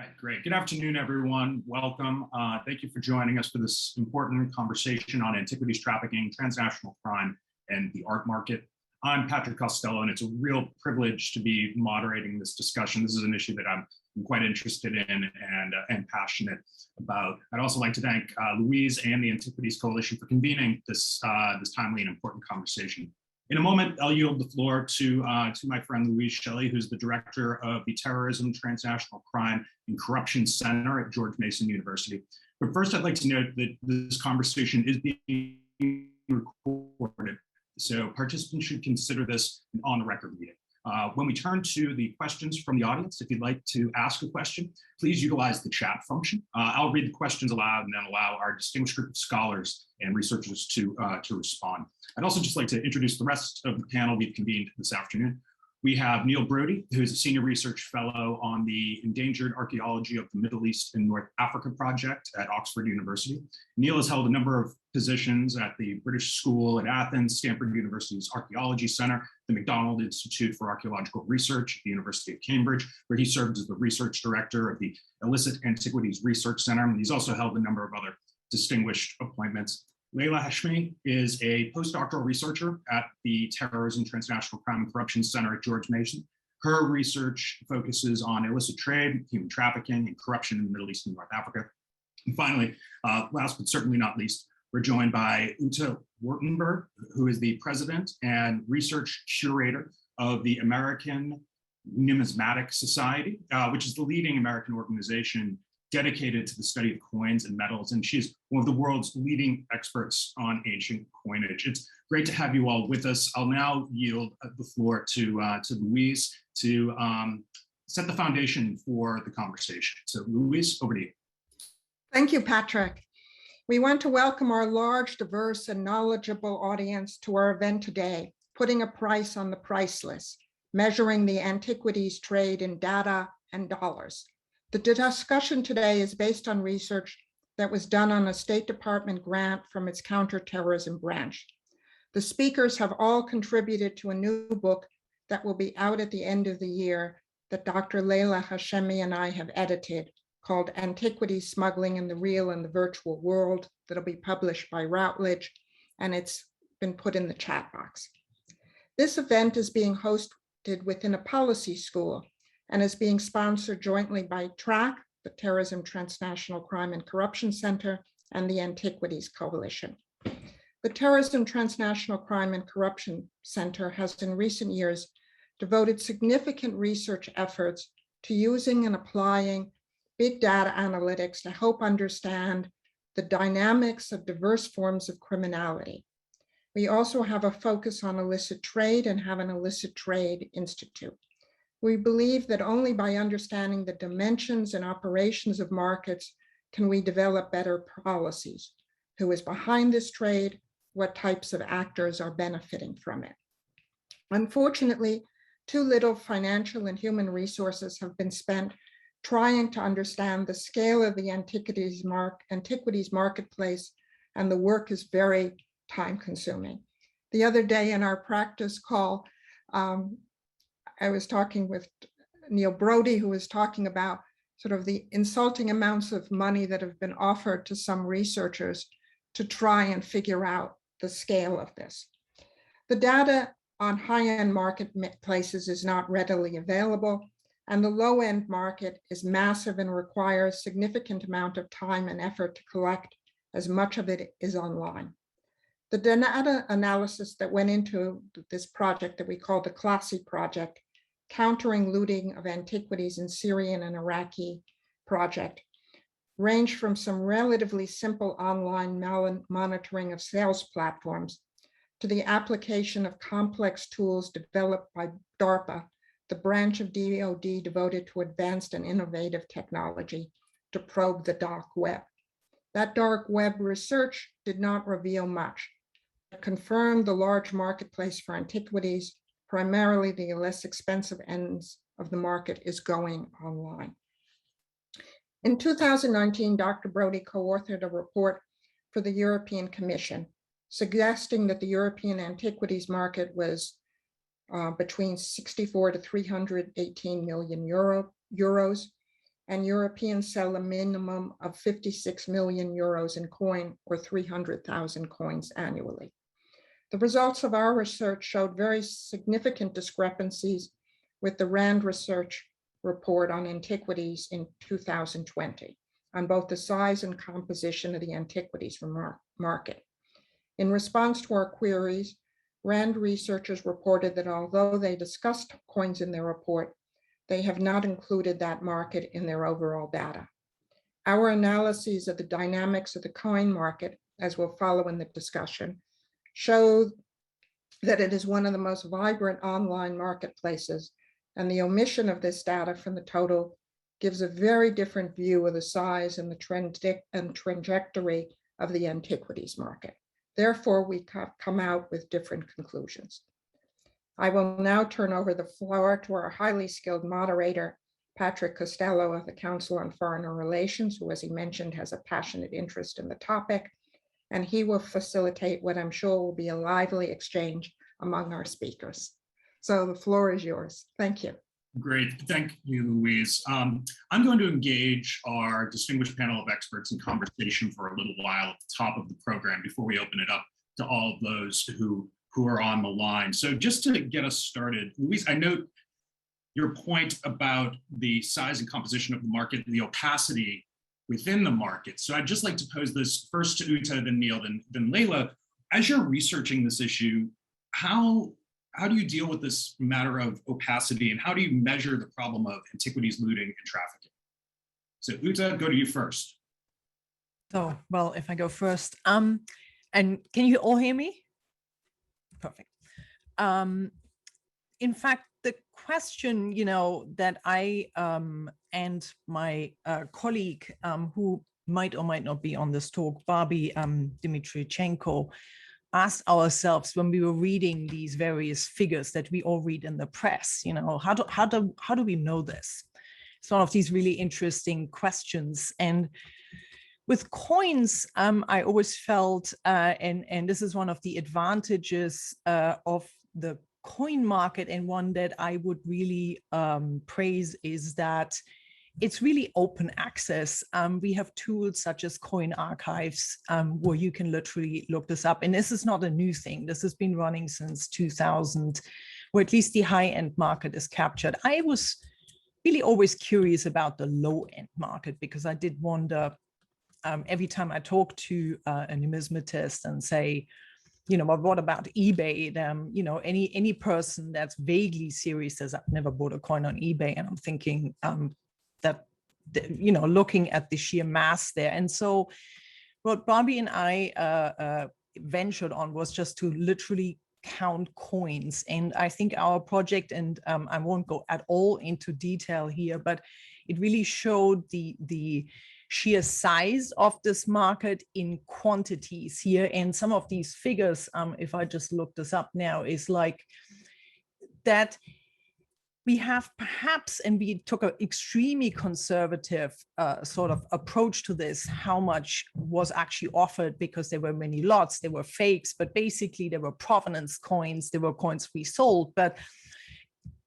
right, great. Good afternoon, everyone. Welcome. Thank you for joining us for this important conversation on antiquities trafficking, transnational crime, and the art market. I'm Patrick Costello, and it's a real privilege to be moderating this discussion. This is an issue that I'm quite interested in and passionate about. I'd also like to thank Louise and the Antiquities Coalition for convening this timely and important conversation. In a moment, I'll yield the floor to my friend Louise Shelley, who's the director of the Terrorism, Transnational Crime, and Corruption Center at George Mason University. But first, I'd like to note that this conversation is being recorded, so participants should consider this an on-the-record meeting. When we turn to the questions from the audience, if you'd like to ask a question, please utilize the chat function. I'll read the questions aloud and then allow our distinguished group of scholars and researchers to respond. I'd also just like to introduce the rest of the panel we've convened this afternoon. We have Neil Brody, who is a senior research fellow on the Endangered Archaeology of the Middle East and North Africa project at Oxford University. Neil has held a number of positions at the British School at Athens, Stanford University's Archaeology Center, the MacDonald Institute for Archaeological Research at the University of Cambridge, where he served as the research director of the Illicit Antiquities Research Center. And he's also held a number of other distinguished appointments. Leila Hashmi is a postdoctoral researcher at the Terrorism, Transnational Crime and Corruption Center at George Mason. Her research focuses on illicit trade, human trafficking, and corruption in the Middle East and North Africa. And finally, last but certainly not least, we're joined by Ute Wartenberg, who is the president and research curator of the American Numismatic Society, which is the leading American organization dedicated to the study of coins and metals, and she's one of the world's leading experts on ancient coinage. It's great to have you all with us. I'll now yield the floor to Louise to set the foundation for the conversation. So Louise, over to you. Thank you, Patrick. We want to welcome our large, diverse, and knowledgeable audience to our event today, Putting a Price on the Priceless, Measuring the Antiquities Trade in Data and Dollars. The discussion today is based on research that was done on a State Department grant from its counterterrorism branch. The speakers have all contributed to a new book that will be out at the end of the year that Dr. Leila Hashemi and I have edited, called Antiquities Smuggling in the Real and the Virtual World, that'll be published by Routledge, and it's been put in the chat box. This event is being hosted within a policy school and is being sponsored jointly by TRAC, the Terrorism, Transnational Crime and Corruption Center, and the Antiquities Coalition. The Terrorism, Transnational Crime and Corruption Center has in recent years devoted significant research efforts to using and applying big data analytics to help understand the dynamics of diverse forms of criminality. We also have a focus on illicit trade and have an illicit trade institute. We believe that only by understanding the dimensions and operations of markets can we develop better policies. Who is behind this trade? What types of actors are benefiting from it? Unfortunately, too little financial and human resources have been spent trying to understand the scale of the antiquities marketplace, and the work is very time-consuming. The other day in our practice call, I was talking with Neil Brody, who was talking about sort of the insulting amounts of money that have been offered to some researchers to try and figure out the scale of this. The data on high-end marketplaces is not readily available, and the low-end market is massive and requires a significant amount of time and effort to collect, as much of it is online. The data analysis that went into this project that we call the Classy project, Countering Looting of Antiquities in Syrian and Iraqi project, ranged from some relatively simple online monitoring of sales platforms to the application of complex tools developed by DARPA, the branch of DoD devoted to advanced and innovative technology, to probe the dark web. That dark web research did not reveal much. It confirmed the large marketplace for antiquities, primarily the less expensive ends of the market, is going online. In 2019, Dr. Brody co-authored a report for the European Commission, suggesting that the European antiquities market was between 64 to 318 million euros, and Europeans sell a minimum of 56 million euros in coin, or 300,000 coins annually. The results of our research showed very significant discrepancies with the RAND Research report on antiquities in 2020 on both the size and composition of the antiquities market. In response to our queries, RAND researchers reported that although they discussed coins in their report, they have not included that market in their overall data. Our analyses of the dynamics of the coin market, as we'll follow in the discussion, show that it is one of the most vibrant online marketplaces, and the omission of this data from the total gives a very different view of the size and the trend and trajectory of the antiquities market. Therefore, we come out with different conclusions. I will now turn over the floor to our highly skilled moderator, Patrick Costello of the Council on Foreign Relations, who, as he mentioned, has a passionate interest in the topic, and he will facilitate what I'm sure will be a lively exchange among our speakers. So the floor is yours. Thank you. Great. Thank you, Louise. I'm going to engage our distinguished panel of experts in conversation for a little while at the top of the program before we open it up to all of those who are on the line. So just to get us started, Louise, I note your point about the size and composition of the market and the opacity within the market. So I'd just like to pose this first to Uta, then Neil, then Leila. As you're researching this issue, how do you deal with this matter of opacity, and how do you measure the problem of antiquities looting and trafficking? So Uta, go to you first. So, well, if I go first, and can you all hear me? Perfect. In fact, the question, that I and my colleague who might or might not be on this talk, Barbie Dmitrichenko, asked ourselves when we were reading these various figures that we all read in the press, how do we know this? It's one of these really interesting questions. And with coins, I always felt, and this is one of the advantages of the coin market, and one that I would really praise, is that it's really open access. We have tools such as coin archives where you can literally look this up. And this is not a new thing. This has been running since 2000, where at least the high-end market is captured. I was really always curious about the low-end market, because I did wonder every time I talk to a numismatist and say, what about eBay? Any person that's vaguely serious says, I've never bought a coin on eBay. And I'm thinking, that, looking at the sheer mass there. And so what Barbie and I ventured on was just to literally count coins. And I think our project, and I won't go at all into detail here, but it really showed the sheer size of this market in quantities here. And some of these figures, if I just look this up now, is like that we have perhaps, and we took an extremely conservative sort of approach to this, how much was actually offered, because there were many lots, there were fakes, but basically there were provenance coins, there were coins we sold. But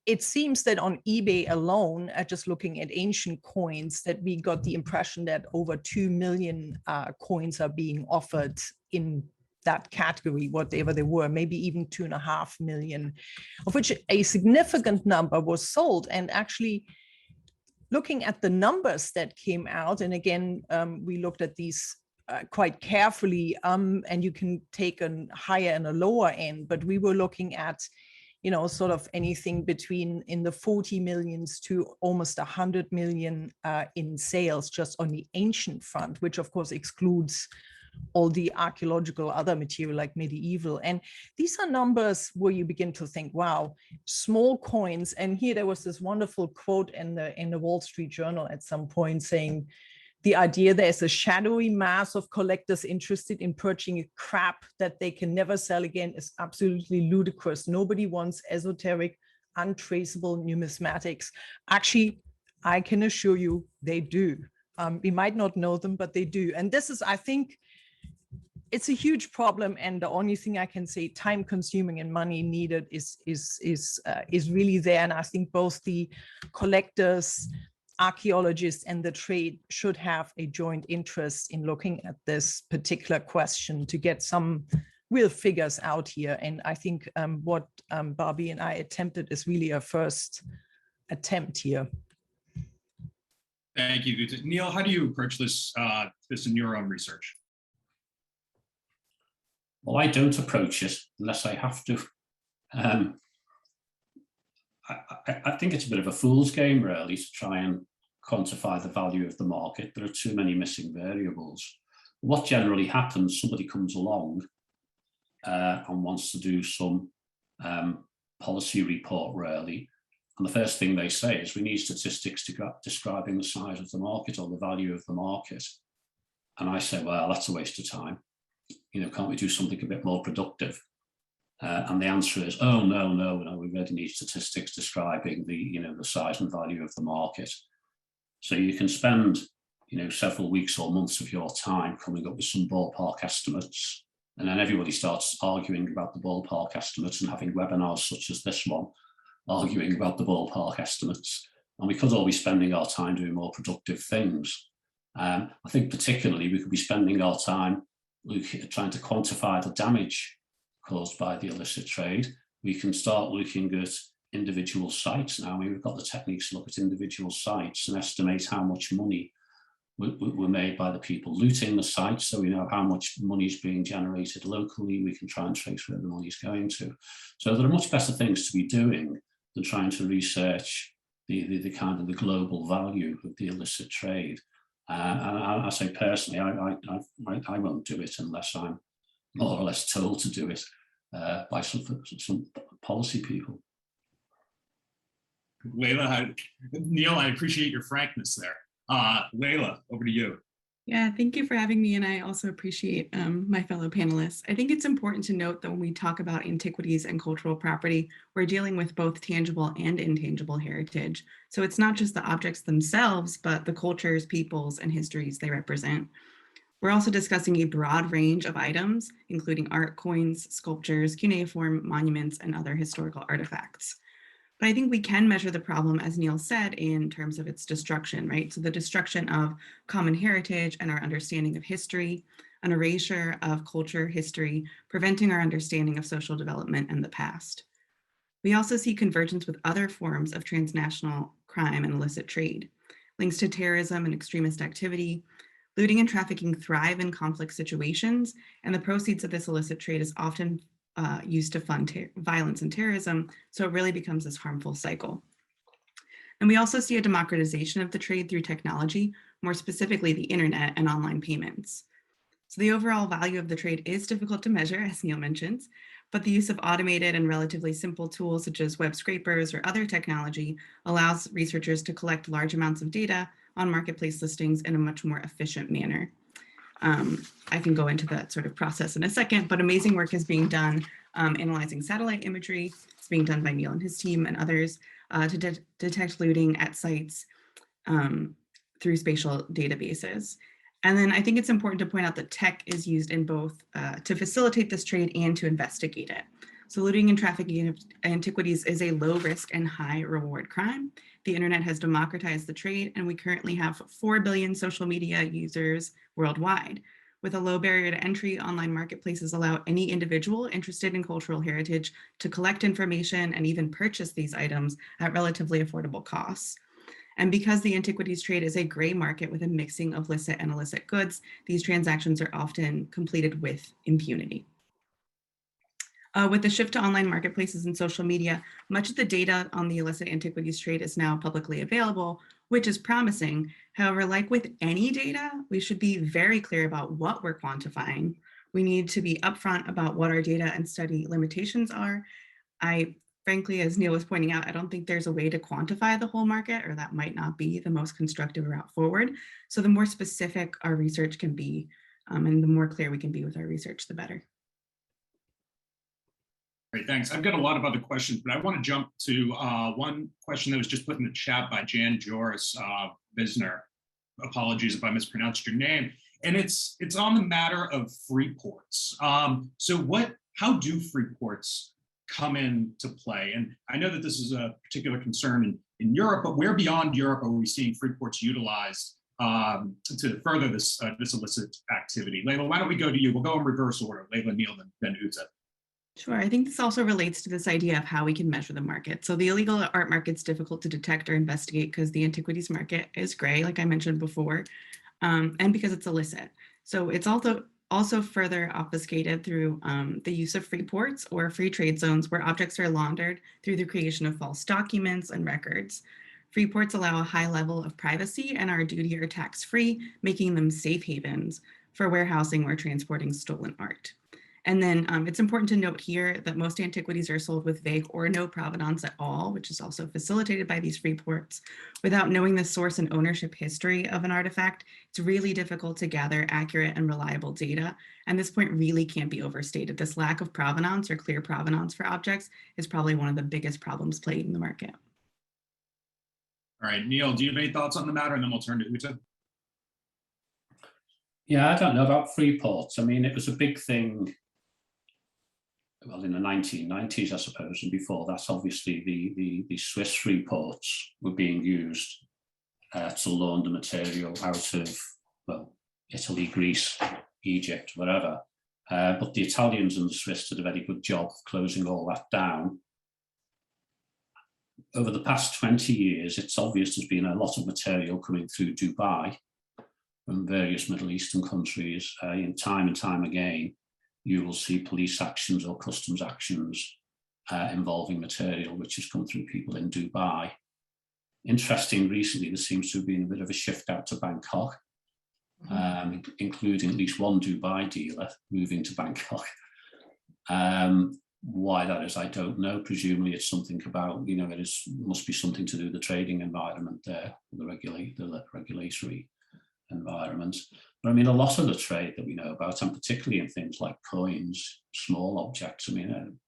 it seems that on eBay alone, just looking at ancient coins, that we got the impression that over 2 million coins are being offered in that category, whatever they were, maybe even 2.5 million, of which a significant number was sold. And actually looking at the numbers that came out, and again, we looked at these quite carefully, and you can take a higher and a lower end, but we were looking at, sort of anything between in the 40 millions to almost 100 million in sales just on the ancient front, which of course excludes all the archaeological other material like medieval. And these are numbers where you begin to think, wow, small coins. And here there was this wonderful quote in the Wall Street Journal at some point saying, the idea there's a shadowy mass of collectors interested in purchasing crap that they can never sell again is absolutely ludicrous. Nobody wants esoteric, untraceable numismatics. Actually, I can assure you they do. We might not know them, but they do. And this is, I think, it's a huge problem. And the only thing I can say, time consuming and money needed is really there. And I think both the collectors archaeologists and the trade should have a joint interest in looking at this particular question to get some real figures out here. And I think what Barbie and I attempted is really a first attempt here. Thank you. Neil, how do you approach this, this in your own research? Well, I don't approach it unless I have to. I think it's a bit of a fool's game, really, to try and quantify the value of the market. There are too many missing variables. What generally happens, somebody comes along and wants to do some policy report, really. And the first thing they say is, we need statistics describing the size of the market or the value of the market. And I say, well, that's a waste of time. You know, can't we do something a bit more productive? And the answer is, oh, no, we really need statistics describing the size and value of the market. So you can spend, several weeks or months of your time coming up with some ballpark estimates. And then everybody starts arguing about the ballpark estimates and having webinars such as this one, arguing about the ballpark estimates. And we could all be spending our time doing more productive things. I think particularly we could be spending our time trying to quantify the damage caused by the illicit trade. We can start looking at individual sites now. I mean, we've got the techniques to look at individual sites and estimate how much money were made by the people looting the sites, so we know how much money is being generated locally. We can try and trace where the money is going to. So there are much better things to be doing than trying to research the kind of the global value of the illicit trade. And I say personally, I won't do it unless I'm more or less told to do it by some policy people. Leila, Neil, I appreciate your frankness there. Leila, over to you. Yeah, thank you for having me. And I also appreciate my fellow panelists. I think it's important to note that when we talk about antiquities and cultural property, we're dealing with both tangible and intangible heritage. So it's not just the objects themselves, but the cultures, peoples, and histories they represent. We're also discussing a broad range of items, including art, coins, sculptures, cuneiform monuments, and other historical artifacts. But I think we can measure the problem, as Neil said, in terms of its destruction, right? So the destruction of common heritage and our understanding of history, an erasure of culture, history, preventing our understanding of social development and the past. We also see convergence with other forms of transnational crime and illicit trade, links to terrorism and extremist activity. Looting and trafficking thrive in conflict situations, and the proceeds of this illicit trade is often used to fund violence and terrorism, so it really becomes this harmful cycle. And we also see a democratization of the trade through technology, more specifically the internet and online payments. So the overall value of the trade is difficult to measure, as Neil mentions, but the use of automated and relatively simple tools such as web scrapers or other technology allows researchers to collect large amounts of data on marketplace listings in a much more efficient manner. I can go into that sort of process in a second, but amazing work is being done analyzing satellite imagery. It's being done by Neil and his team and others to detect looting at sites through spatial databases. And then I think it's important to point out that tech is used in both to facilitate this trade and to investigate it. So looting and trafficking of antiquities is a low risk and high reward crime. The internet has democratized the trade, and we currently have 4 billion social media users worldwide. With a low barrier to entry, online marketplaces allow any individual interested in cultural heritage to collect information and even purchase these items at relatively affordable costs. And because the antiquities trade is a gray market with a mixing of licit and illicit goods, these transactions are often completed with impunity. With the shift to online marketplaces and social media, much of the data on the illicit antiquities trade is now publicly available, which is promising. However, like with any data, we should be very clear about what we're quantifying. We need to be upfront about what our data and study limitations are. Frankly, as Neil was pointing out, I don't think there's a way to quantify the whole market, or that might not be the most constructive route forward. So the more specific our research can be, and the more clear we can be with our research, the better. Great, thanks. I've got a lot of other questions, but I want to jump to one question that was just put in the chat by Jan Joris Visner. Apologies if I mispronounced your name. And it's on the matter of free ports. So how do free ports come into play? And I know that this is a particular concern in Europe, but where beyond Europe are we seeing free ports utilized to further this illicit activity? Layla, why don't we go to you? We'll go in reverse order. Layla, Neil, then Uta. Sure. I think this also relates to this idea of how we can measure the market. So the illegal art market's difficult to detect or investigate because the antiquities market is gray, like I mentioned before, and because it's illicit. So it's also further obfuscated through the use of free ports or free trade zones where objects are laundered through the creation of false documents and records. Free ports allow a high level of privacy and are duty or tax-free, making them safe havens for warehousing or transporting stolen art. And then it's important to note here that most antiquities are sold with vague or no provenance at all, which is also facilitated by these free ports. Without knowing the source and ownership history of an artifact, it's really difficult to gather accurate and reliable data. And this point really can't be overstated. This lack of provenance or clear provenance for objects is probably one of the biggest problems plaguing the market. All right, Neil, do you have any thoughts on the matter? And then we'll turn to Uta. Yeah, I don't know about free ports. I mean, it was a big thing, well, in the 1990s, I suppose, and before that, obviously, the Swiss free ports were being used to launder material out of, well, Italy, Greece, Egypt, wherever. But the Italians and the Swiss did a very good job of closing all that down. Over the past 20 years, it's obvious there's been a lot of material coming through Dubai from various Middle Eastern countries. In time and time again, you will see police actions or customs actions involving material which has come through people in Dubai. Interesting, recently there seems to have been a bit of a shift out to Bangkok, including at least one Dubai dealer moving to Bangkok. Why that is, I don't know. Presumably it's something about, you know, must be something to do with the trading environment there, the regulatory environment. But I mean, a lot of the trade that we know about, and particularly in things like coins, small objects, I mean,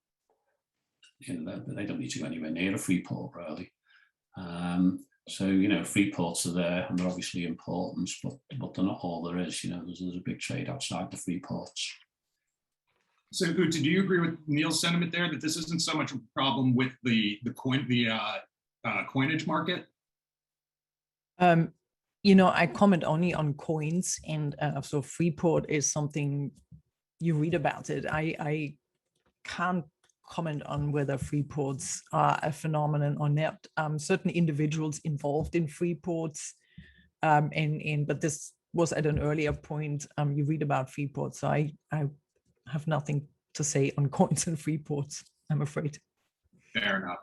you know, they don't need to go anywhere near a free port, really. So, you know, free ports are there and they're obviously important, but they're not all there is. You know, there's a big trade outside the free ports. So, Uta, do you agree with Neil's sentiment there that this isn't so much a problem with the coinage market? You know, I comment only on coins, and so Freeport is something you read about it. I can't comment on whether Freeports are a phenomenon or not. Certain individuals involved in Freeports, but this was at an earlier point. You read about Freeports, so I have nothing to say on coins and free ports, I'm afraid. Fair enough.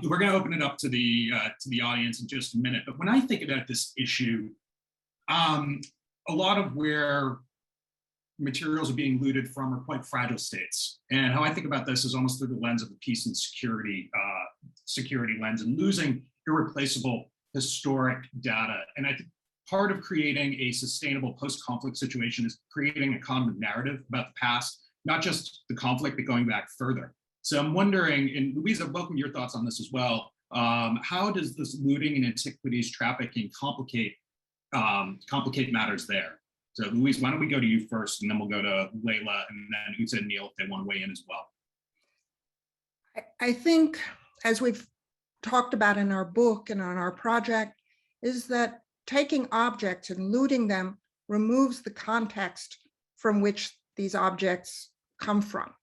We're going to open it up to the audience in just a minute. But when I think about this issue, a lot of where materials are being looted from are quite fragile states. And how I think about this is almost through the lens of the peace and security lens, and losing irreplaceable historic data. And I think part of creating a sustainable post-conflict situation is creating a common narrative about the past, not just the conflict, but going back further. So I'm wondering, and Louisa, welcome your thoughts on this as well. How does this looting and antiquities trafficking complicate matters there? So Louise, why don't we go to you first, and then we'll go to Layla, and then Uta and Neil if they want to weigh in as well. I think, as we've talked about in our book and on our project, is that taking objects and looting them removes the context from which these objects come from.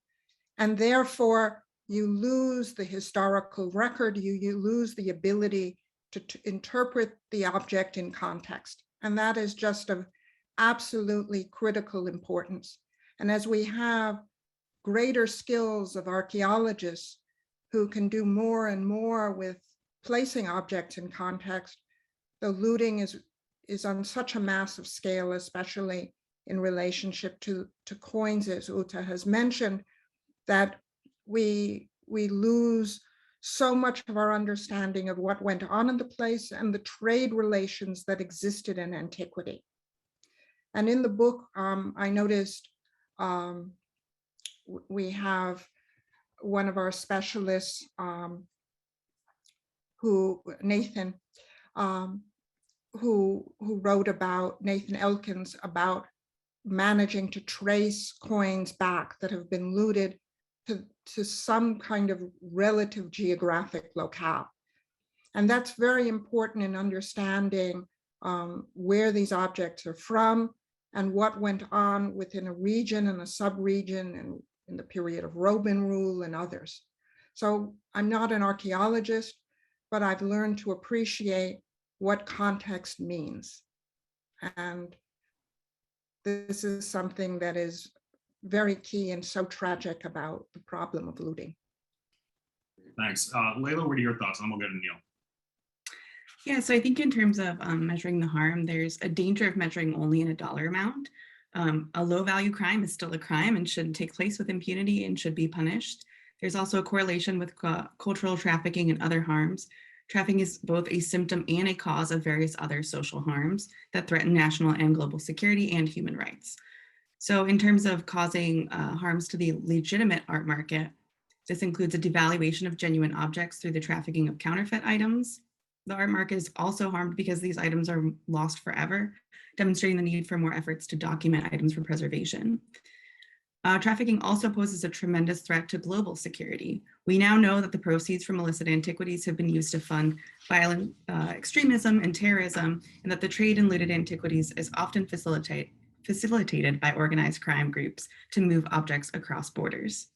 And therefore, you lose the historical record, you lose the ability to interpret the object in context. And that is just of absolutely critical importance. And as we have greater skills of archaeologists who can do more and more with placing objects in context, the looting is on such a massive scale, especially in relationship to coins, as Uta has mentioned, that we lose so much of our understanding of what went on in the place and the trade relations that existed in antiquity. And in the book, I noticed we have one of our specialists, Nathan, who wrote about, Nathan Elkins, about managing to trace coins back that have been looted to some kind of relative geographic locale. And that's very important in understanding where these objects are from and what went on within a region and a sub-region and in the period of Roman rule and others. So I'm not an archaeologist, but I've learned to appreciate what context means. And this is something that is very key and so tragic about the problem of looting. Thanks. Layla, what are your thoughts? And then we'll go to Neil. Yeah, so I think in terms of measuring the harm, there's a danger of measuring only in a dollar amount. A low value crime is still a crime and should take place with impunity and should be punished. There's also a correlation with cultural trafficking and other harms. Trafficking is both a symptom and a cause of various other social harms that threaten national and global security and human rights. So in terms of causing harms to the legitimate art market, this includes a devaluation of genuine objects through the trafficking of counterfeit items. The art market is also harmed because these items are lost forever, demonstrating the need for more efforts to document items for preservation. Trafficking also poses a tremendous threat to global security. We now know that the proceeds from illicit antiquities have been used to fund violent extremism and terrorism, and that the trade in looted antiquities is often facilitated by organized crime groups to move objects across borders.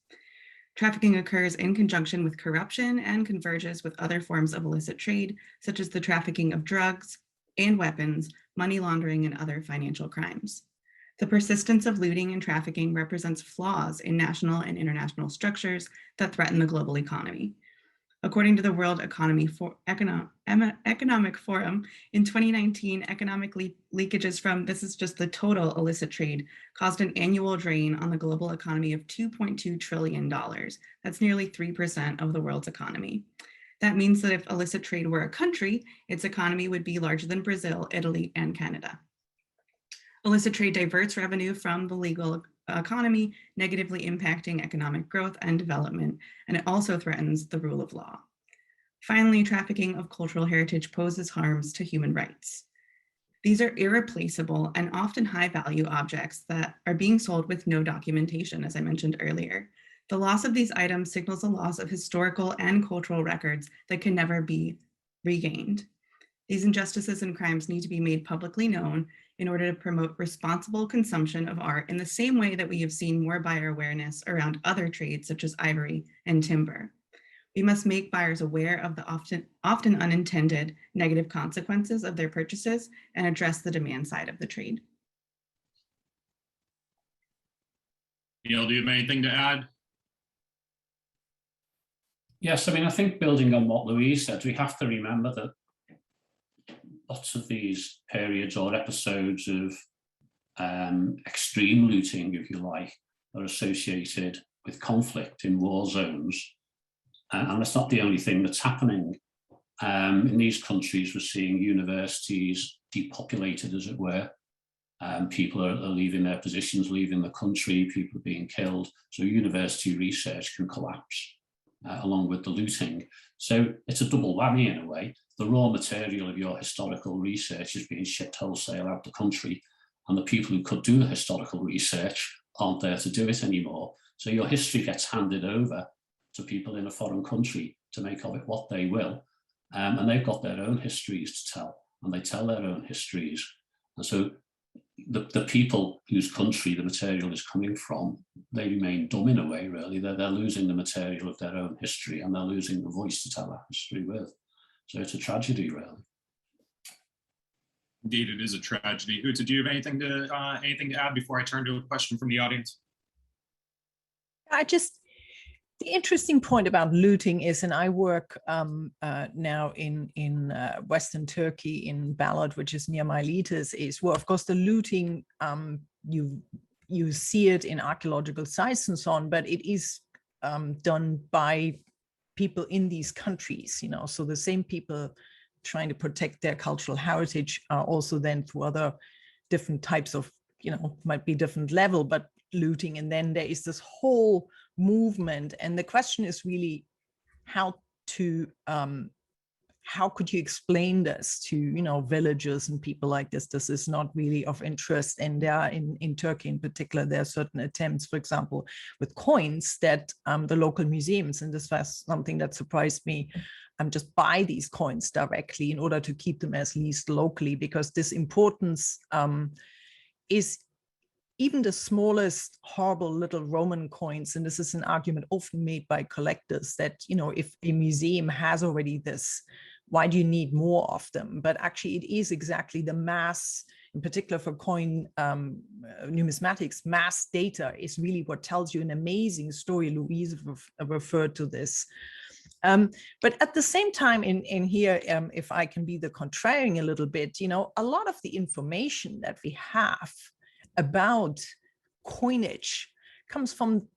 Trafficking occurs in conjunction with corruption and converges with other forms of illicit trade, such as the trafficking of drugs and weapons, money laundering, and other financial crimes. The persistence of looting and trafficking represents flaws in national and international structures that threaten the global economy. According to the World Economic Forum, in 2019, economic leakages from, this is just the total illicit trade, caused an annual drain on the global economy of $2.2 trillion. That's nearly 3% of the world's economy. That means that if illicit trade were a country, its economy would be larger than Brazil, Italy, and Canada. Illicit trade diverts revenue from the legal economy, negatively impacting economic growth and development, and it also threatens the rule of law. Finally, trafficking of cultural heritage poses harms to human rights. These are irreplaceable and often high-value objects that are being sold with no documentation, as I mentioned earlier. The loss of these items signals a loss of historical and cultural records that can never be regained. These injustices and crimes need to be made publicly known in order to promote responsible consumption of art in the same way that we have seen more buyer awareness around other trades such as ivory and timber. We must make buyers aware of the often unintended negative consequences of their purchases and address the demand side of the trade. Neil, do you have anything to add? Yes, I mean, I think building on what Louise said, we have to remember that lots of these periods or episodes of extreme looting, if you like, are associated with conflict in war zones. And that's not the only thing that's happening. In these countries, we're seeing universities depopulated, as it were. People are leaving their positions, leaving the country, people are being killed. So university research can collapse along with the looting. So it's a double whammy in a way. The raw material of your historical research is being shipped wholesale out the country, and the people who could do the historical research aren't there to do it anymore. So your history gets handed over to people in a foreign country to make of it what they will. And they've got their own histories to tell, and they tell their own histories. And so the people whose country the material is coming from, they remain dumb in a way, really. They're losing the material of their own history, and they're losing the voice to tell that history with. So it's a tragedy, really. Indeed, it is a tragedy. Uta, do you have anything to add before I turn to a question from the audience? The interesting point about looting is, and I work now in Western Turkey in Balad, which is near Miletus, is, well, of course, the looting, you see it in archaeological sites and so on, but it is done by people in these countries, you know, so the same people trying to protect their cultural heritage are also then through other different types of, you know, might be different level, but looting. And then there is this whole movement. And the question is really how how could you explain this to, villagers and people like this? This is not really of interest. And there are in Turkey in particular, there are certain attempts, for example, with coins that the local museums, and this was something that surprised me, just buy these coins directly in order to keep them as least locally, because this importance is even the smallest horrible little Roman coins. And this is an argument often made by collectors that, if a museum has already this, why do you need more of them? But actually it is exactly the mass, in particular for coin numismatics, mass data is really what tells you an amazing story. Louise referred to this. But at the same time in here, if I can be the contrarian a little bit, a lot of the information that we have about coinage comes from,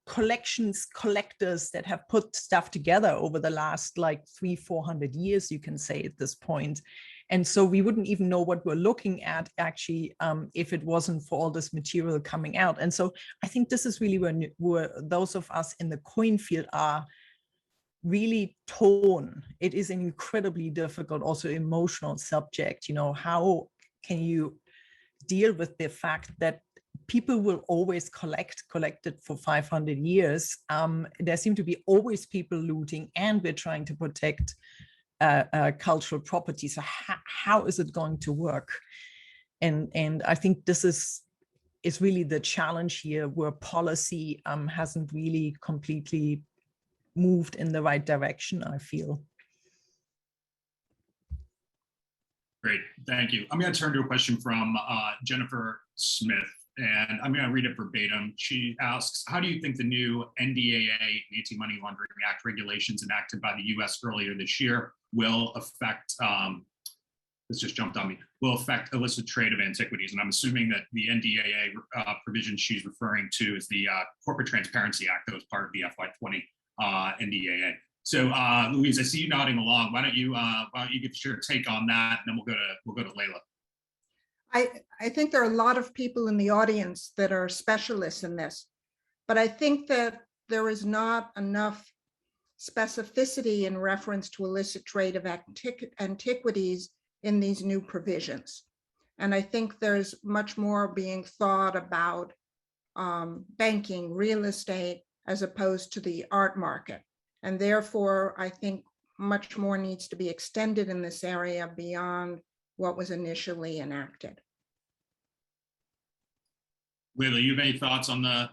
collectors that have put stuff together over the last like 300-400 years, you can say at this point. And so we wouldn't even know what we're looking at actually if it wasn't for all this material coming out. And so I think this is really where those of us in the coin field are really torn. It is an incredibly difficult, also emotional subject. How can you deal with the fact that people will always collected for 500 years. There seem to be always people looting, and we're trying to protect cultural property. So how is it going to work? And I think this is really the challenge here, where policy hasn't really completely moved in the right direction, I feel. Great, thank you. I'm going to turn to a question from Jennifer Smith, and I'm going to read it verbatim. She asks, how do you think the new NDAA, Anti-Money Laundering Act regulations enacted by the US earlier this year will affect, this just jumped on me, will affect illicit trade of antiquities? And I'm assuming that the NDAA provision she's referring to is the Corporate Transparency Act that was part of the FY20 NDAA. So, Louise, I see you nodding along. Why don't you give your take on that, and then we'll go to Layla. I think there are a lot of people in the audience that are specialists in this, but I think that there is not enough specificity in reference to illicit trade of antiquities in these new provisions. And I think there's much more being thought about banking, real estate, as opposed to the art market. And therefore, I think much more needs to be extended in this area beyond what was initially enacted. Layla, you have any thoughts on the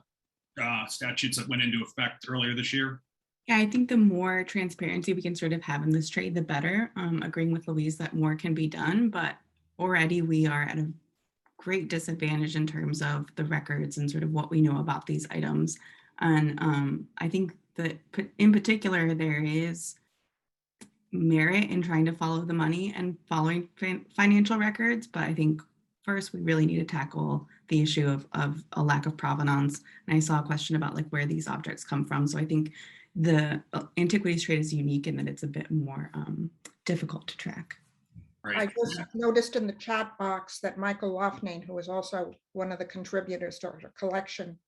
statutes that went into effect earlier this year? Yeah, I think the more transparency we can sort of have in this trade, the better. Agreeing with Louise that more can be done, but already we are at a great disadvantage in terms of the records and sort of what we know about these items. And I think that in particular, there is merit in trying to follow the money and following financial records. But I think first, we really need to tackle the issue of a lack of provenance. And I saw a question about like where these objects come from. So I think the antiquities trade is unique in that it's a bit more difficult to track. Right. I just noticed in the chat box that Michael Loughnane, who is also one of the contributors to our collection,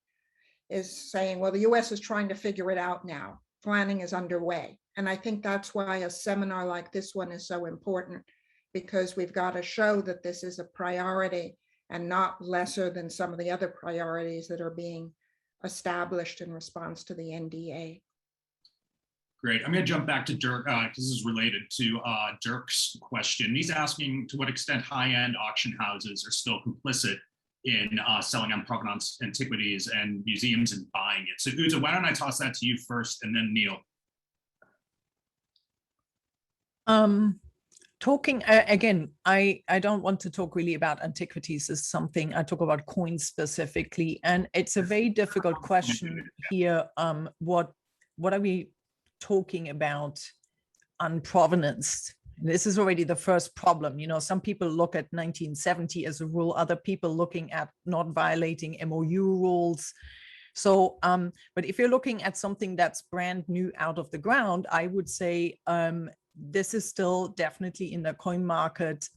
is saying, well, the US is trying to figure it out now. Planning is underway. And I think that's why a seminar like this one is so important, because we've got to show that this is a priority and not lesser than some of the other priorities that are being established in response to the NDA. Great. I'm going to jump back to Dirk because this is related to Dirk's question. He's asking to what extent high-end auction houses are still complicit in selling on provenance antiquities and museums and buying it. So Uta, why don't I toss that to you first and then Neil. Talking again, I don't want to talk really about antiquities as something. I talk about coins specifically, and it's a very difficult question here. What are we talking about unprovenanced? This is already the first problem. You know, some people look at 1970 as a rule, other people looking at not violating MOU rules. So, but if you're looking at something that's brand new out of the ground, I would say this is still definitely in the coin market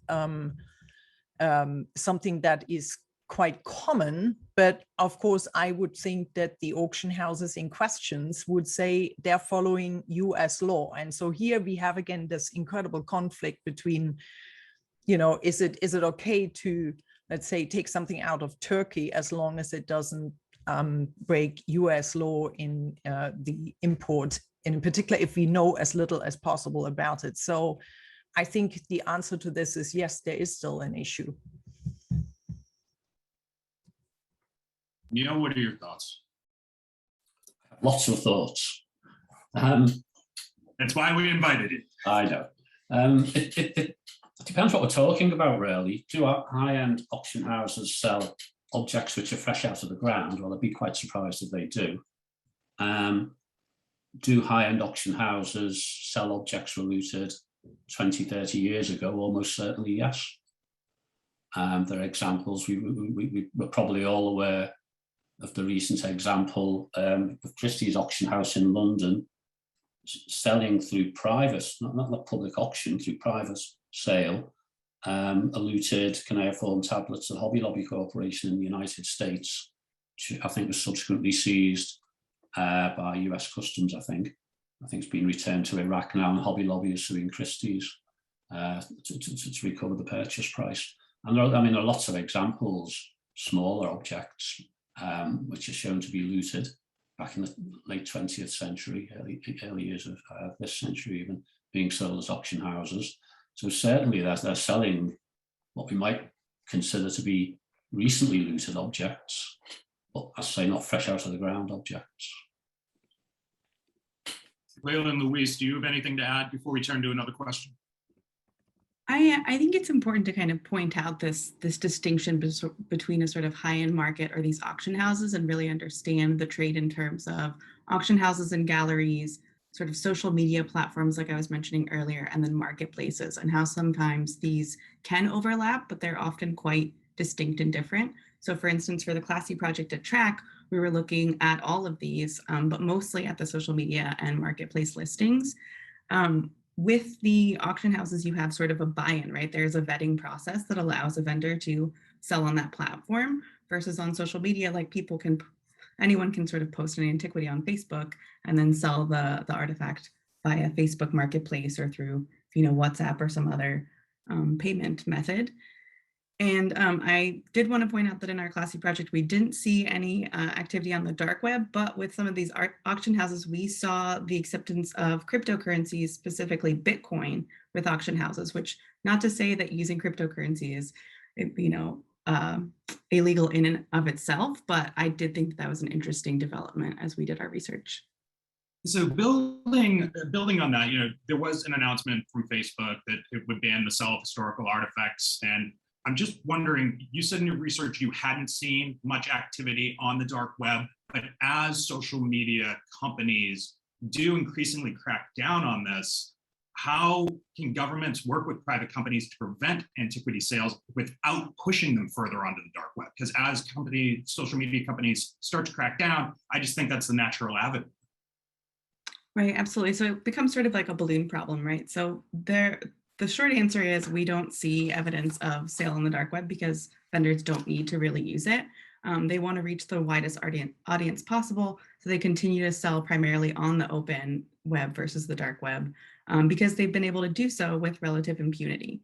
something that is quite common, but of course, I would think that the auction houses in questions would say they're following US law. And so here we have again this incredible conflict between, is it okay to, let's say, take something out of Turkey as long as it doesn't break US law in the import, in particular, if we know as little as possible about it. So I think the answer to this is yes, there is still an issue. Neil, what are your thoughts? Lots of thoughts. That's why we invited you. I know. It depends what we're talking about, really. Do high-end auction houses sell objects which are fresh out of the ground? Well, I'd be quite surprised if they do. Do high-end auction houses sell objects were looted 20, 30 years ago? Almost certainly, yes. There are examples. We're probably all aware of the recent example of Christie's auction house in London selling through private, not public auction, through private sale, a looted cuneiform tablets of Hobby Lobby Corporation in the United States, which I think was subsequently seized by US Customs, I think. It's been returned to Iraq now, and Hobby Lobby is suing Christie's to recover the purchase price. And there are lots of examples, smaller objects, which are shown to be looted back in the late 20th century, early years of this century even, being sold as auction houses. So certainly they're selling what we might consider to be recently looted objects, but I say not fresh out of the ground objects. Leila and Luis, do you have anything to add before we turn to another question? I think it's important to kind of point out this distinction between a sort of high-end market or these auction houses, and really understand the trade in terms of auction houses and galleries, sort of social media platforms like I was mentioning earlier, and then marketplaces, and how sometimes these can overlap, but they're often quite distinct and different. So for instance, for the Classy project at Track, we were looking at all of these, but mostly at the social media and marketplace listings. With the auction houses, you have sort of a buy-in, right? There's a vetting process that allows a vendor to sell on that platform, versus on social media, like anyone can sort of post an antiquity on Facebook and then sell the artifact via Facebook Marketplace or through, WhatsApp or some other payment method. And I did want to point out that in our Classy project, we didn't see any activity on the dark web, but with some of these auction houses, we saw the acceptance of cryptocurrencies, specifically Bitcoin, with auction houses, which, not to say that using cryptocurrency is, illegal in and of itself, but I did think that was an interesting development as we did our research. So building on that, there was an announcement from Facebook that it would ban the sale of historical artifacts. And I'm just wondering, you said in your research you hadn't seen much activity on the dark web, but as social media companies do increasingly crack down on this, how can governments work with private companies to prevent antiquity sales without pushing them further onto the dark web? Because as social media companies start to crack down, I just think that's the natural avenue. Right, absolutely. So it becomes sort of like a balloon problem, right? So the short answer is we don't see evidence of sale on the dark web because vendors don't need to really use it. They want to reach the widest audience possible, so they continue to sell primarily on the open web versus the dark web, because they've been able to do so with relative impunity.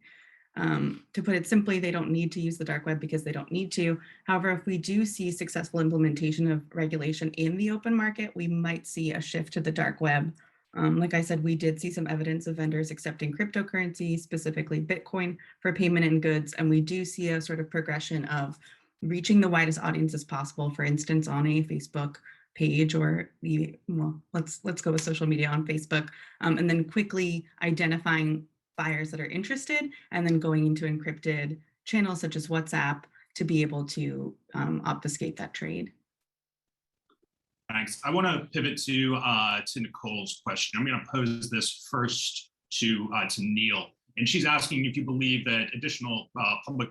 To put it simply, they don't need to use the dark web because they don't need to. However, if we do see successful implementation of regulation in the open market, we might see a shift to the dark web. Like I said, we did see some evidence of vendors accepting cryptocurrency, specifically Bitcoin, for payment in goods. And we do see a sort of progression of reaching the widest audiences possible, for instance, on a Facebook page, or let's go with social media on Facebook, and then quickly identifying buyers that are interested, and then going into encrypted channels such as WhatsApp to be able to obfuscate that trade. Thanks. I want to pivot to Nicole's question. I'm going to pose this first to Neil, and she's asking if you believe that additional public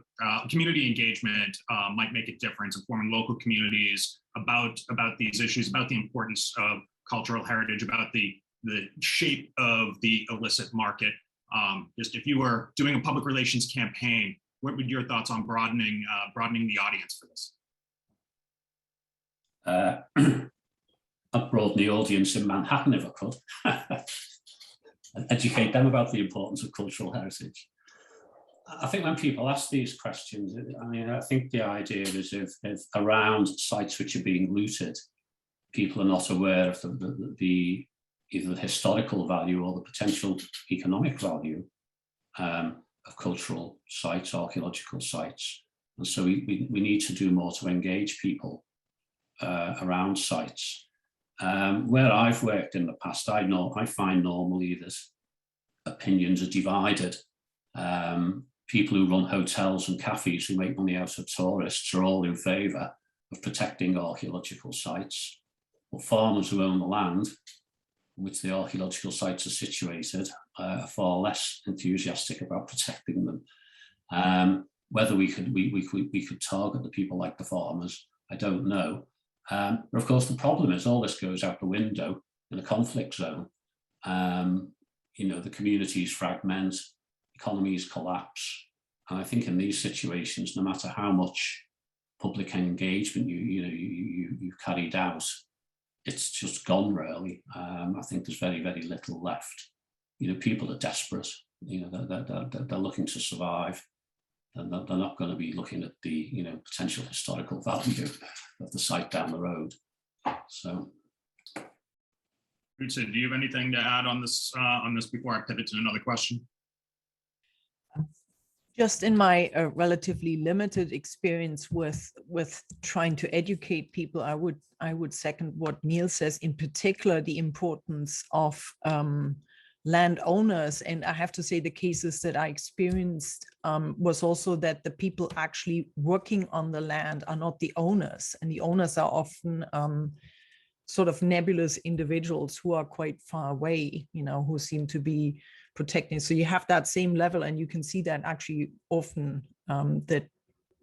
community engagement might make a difference, informing local communities about these issues, about the importance of cultural heritage, about the shape of the illicit market. Just if you were doing a public relations campaign, what would your thoughts on broadening the audience for this? I'd broaden the audience in Manhattan if I could. Educate them about the importance of cultural heritage. I think when people ask these questions, I mean, I think the idea is if around sites which are being looted, people are not aware of the either the historical value or the potential economic value of cultural sites, archaeological sites. And so we need to do more to engage people around sites. Where I've worked in the past, I find normally that opinions are divided. People who run hotels and cafes who make money out of tourists are all in favour of protecting archaeological sites. But farmers who own the land in which the archaeological sites are situated are far less enthusiastic about protecting them. Whether we could target the people like the farmers, I don't know. But of course, the problem is all this goes out the window in a conflict zone. The communities fragment, economies collapse. And I think in these situations, no matter how much public engagement you've carried out, it's just gone really. I think there's very, very little left. People are desperate. They're looking to survive. And they're not going to be looking at the potential historical value of the site down the road. So, do you have anything to add on this before I pivot to another question? Just in my relatively limited experience with trying to educate people, I would second what Neil says. In particular, the importance of landowners. And I have to say the cases that I experienced was also that the people actually working on the land are not the owners, and the owners are often sort of nebulous individuals who are quite far away, who seem to be protecting. So you have that same level, and you can see that actually often that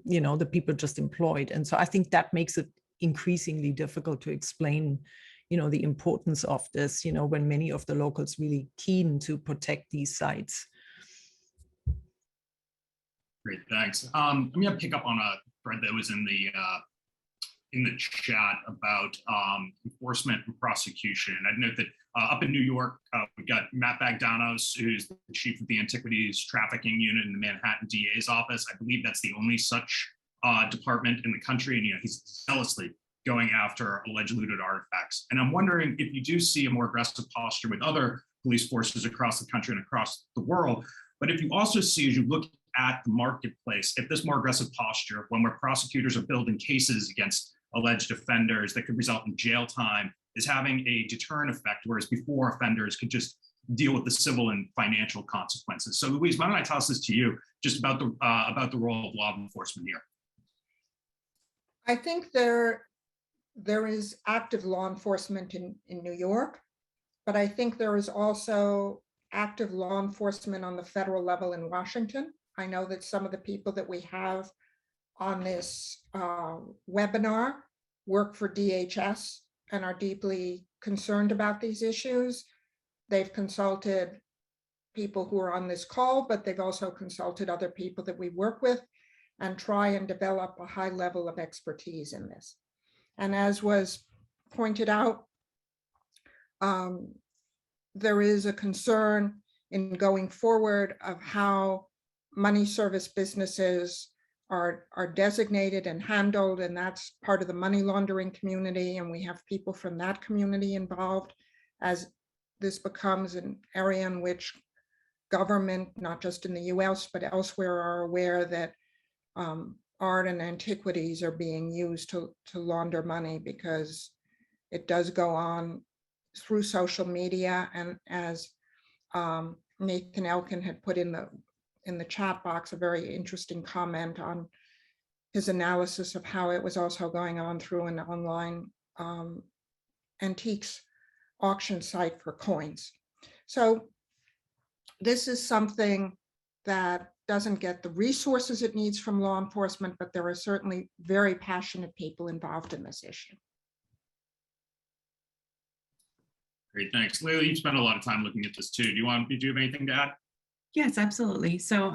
the people just employed. And so I think that makes it increasingly difficult to explain the importance of this, when many of the locals really keen to protect these sites. Great, thanks. I'm going to pick up on a thread that was in the chat about enforcement and prosecution. I'd note that up in New York, we've got Matt Bagdanos, who's the chief of the Antiquities Trafficking Unit in the Manhattan DA's office. I believe that's the only such department in the country, and he's zealously going after alleged looted artifacts. And I'm wondering if you do see a more aggressive posture with other police forces across the country and across the world, but if you also see, as you look at the marketplace, if this more aggressive posture, when where prosecutors are building cases against alleged offenders that could result in jail time, is having a deterrent effect, whereas before offenders could just deal with the civil and financial consequences. So Louise, why don't I toss this to you, just about the role of law enforcement here? I think there is active law enforcement in New York, but I think there is also active law enforcement on the federal level in Washington. I know that some of the people that we have on this webinar work for DHS and are deeply concerned about these issues. They've consulted people who are on this call, but they've also consulted other people that we work with and try and develop a high level of expertise in this. And as was pointed out, there is a concern in going forward of how money service businesses are designated and handled, and that's part of the money laundering community, and we have people from that community involved as this becomes an area in which government, not just in the US, but elsewhere, are aware that art and antiquities are being used to launder money, because it does go on through social media. And as Nathan Elkin had put in the chat box, a very interesting comment on his analysis of how it was also going on through an online antiques auction site for coins. So this is something that doesn't get the resources it needs from law enforcement, but there are certainly very passionate people involved in this issue. Great, thanks. Leila, you've spent a lot of time looking at this too. Do you have anything to add? Yes, absolutely. So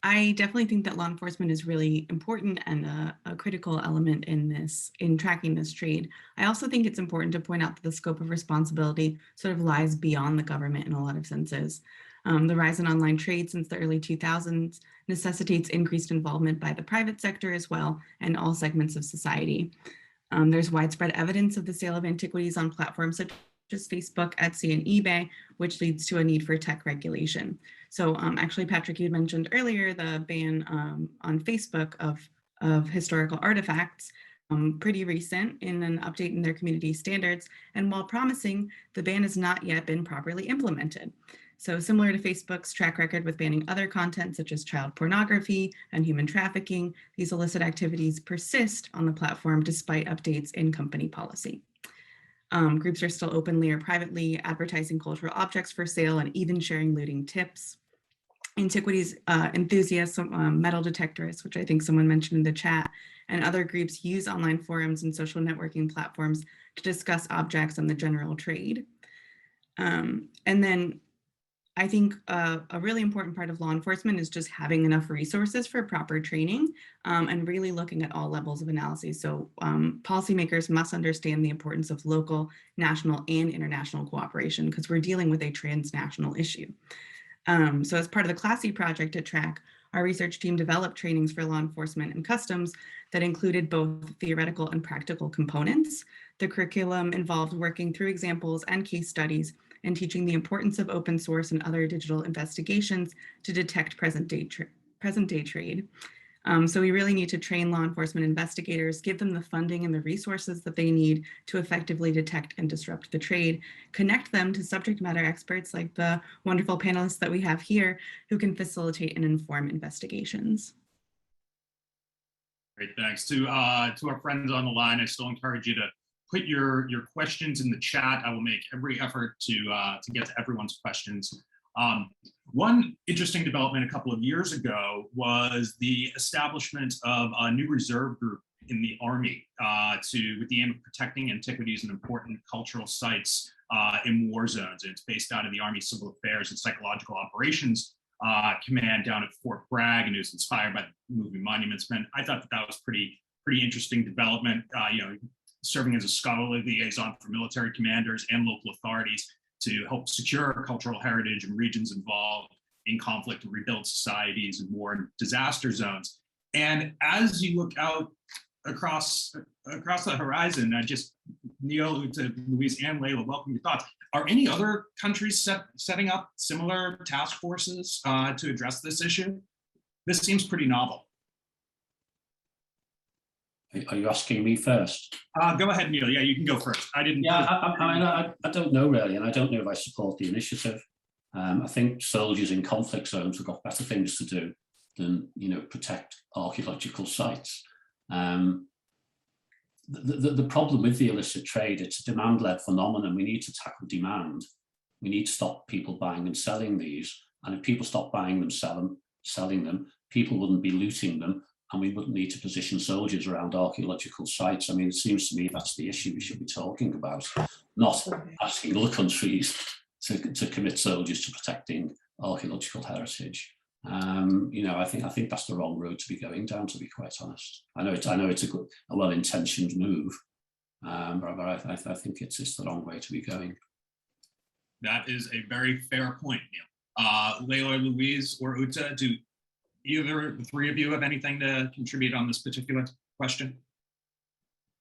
I definitely think that law enforcement is really important and a critical element in tracking this trade. I also think it's important to point out that the scope of responsibility sort of lies beyond the government in a lot of senses. The rise in online trade since the early 2000s necessitates increased involvement by the private sector as well and all segments of society. There's widespread evidence of the sale of antiquities on platforms such as Facebook, Etsy, and eBay, which leads to a need for tech regulation. So actually, Patrick, you had mentioned earlier the ban on Facebook of historical artifacts, pretty recent in an update in their community standards. And while promising, the ban has not yet been properly implemented. So similar to Facebook's track record with banning other content such as child pornography and human trafficking, these illicit activities persist on the platform despite updates in company policy. Groups are still openly or privately advertising cultural objects for sale and even sharing looting tips. Antiquities enthusiasts, metal detectorists, which I think someone mentioned in the chat, and other groups use online forums and social networking platforms to discuss objects and the general trade. And then I think a really important part of law enforcement is just having enough resources for proper training and really looking at all levels of analysis. So policymakers must understand the importance of local, national, and international cooperation because we're dealing with a transnational issue. So as part of the Classy project at TRAC, our research team developed trainings for law enforcement and customs that included both theoretical and practical components. The curriculum involved working through examples and case studies and teaching the importance of open source and other digital investigations to detect present-day trade. So we really need to train law enforcement investigators, give them the funding and the resources that they need to effectively detect and disrupt the trade, connect them to subject matter experts like the wonderful panelists that we have here who can facilitate and inform investigations. Great, thanks. To our friends on the line, I still encourage you to put your questions in the chat. I will make every effort to get to everyone's questions. One interesting development a couple of years ago was the establishment of a new reserve group in the Army with the aim of protecting antiquities and important cultural sites in war zones. And it's based out of the Army Civil Affairs and Psychological Operations Command down at Fort Bragg, and it was inspired by the movie Monuments Men. I thought that was pretty interesting development. Serving as a scholarly liaison for military commanders and local authorities to help secure cultural heritage in regions involved in conflict and rebuild societies in war and disaster zones. And as you look out across the horizon, Neil, to Louise and Layla, welcome your thoughts. Are any other countries setting up similar task forces to address this issue? This seems pretty novel. Are you asking me first? Go ahead, Neil. Yeah, you can go first. I didn't. Yeah, I don't know really, and I don't know if I support the initiative. I think soldiers in conflict zones have got better things to do than protect archaeological sites. The problem with the illicit trade, it's a demand-led phenomenon. We need to tackle demand. We need to stop people buying and selling these. And if people stop buying them, selling them, people wouldn't be looting them, and we wouldn't need to position soldiers around archaeological sites. I mean, it seems to me that's the issue we should be talking about, not asking other countries to commit soldiers to protecting archaeological heritage. I think that's the wrong road to be going down, to be quite honest. I know it's a well-intentioned move, but I think it's the wrong way to be going. That is a very fair point, Neil. Layla, Louise, or Uta, do either the three of you have anything to contribute on this particular question?